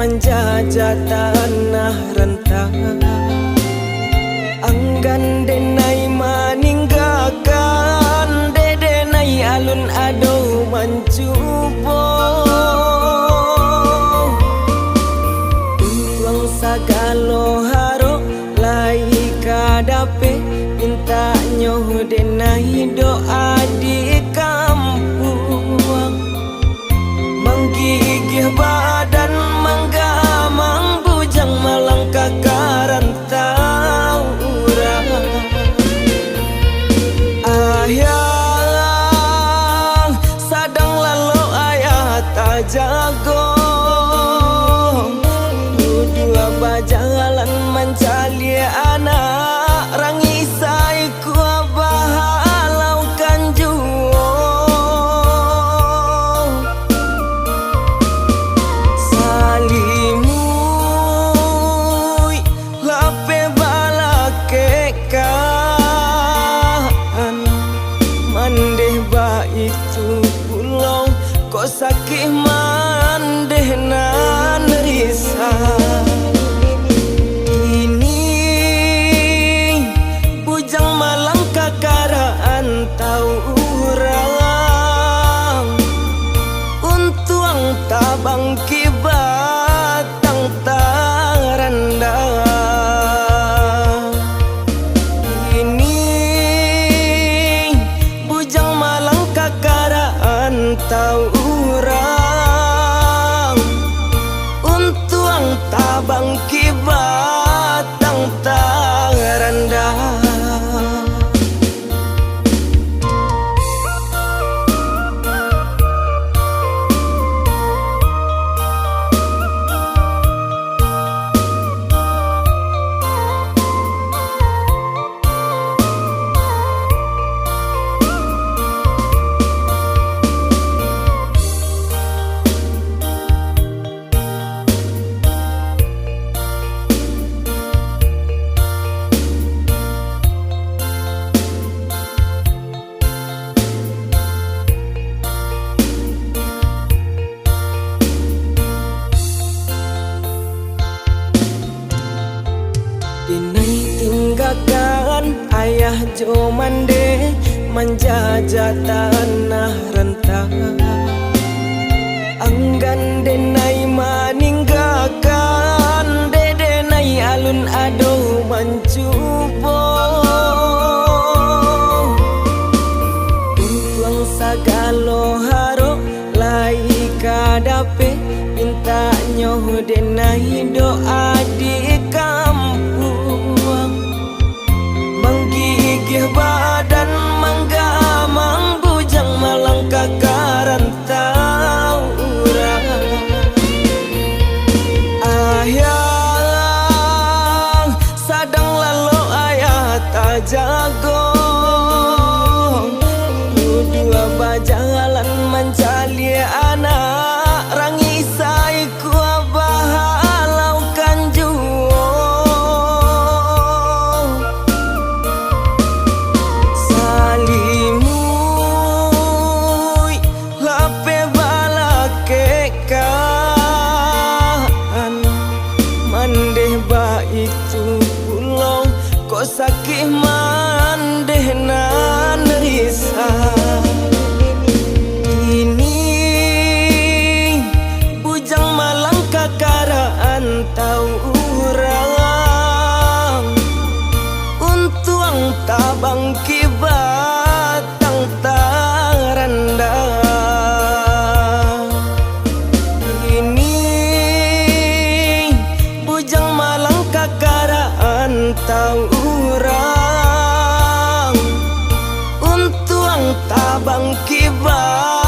menjajah tanah rentang. Anggan denai meninggalkan, dedenai alun ado mencubo. Untuang sagalo haro lai kadape, minta nyoh denai doa di kampung. Menggigih badan menggamang bujang melangkah karantau urang. Ayang sadang lalu ayah tak jago, dua bajalan mencari anak rangisai kuah bahalau kanjuo. Salimui lape balakekan, mandeh ba itu pulau kok sakit mandeh nan risau. Tau urang untuang tabang kibatang taranda. Ini bujang malang kakaraan tau urang untuang tabang kibatang taranda. Dinai tinggalkan ayah jo mande menjajah tanah rentang. Anggan denai meninggalkan, dedenai alun ado mencubo. Untuang sagalo haro lai kadape, minta nyoh denai doa di kampung. Menggigih badan menggamang bujang melangkah karantau urang. Ayang sadang lalu ayah tak jago, dua bajalan mencari anak rangisai kuah bahalau kanjuo. Salimui lape balakekan, mandeh ba itu pulau kok sakit mandeh nan risau. Kakaraan tau urang untuang tabang kibatang taranda. Ini bujang malang kakaraan tau urang untuang tabang kibat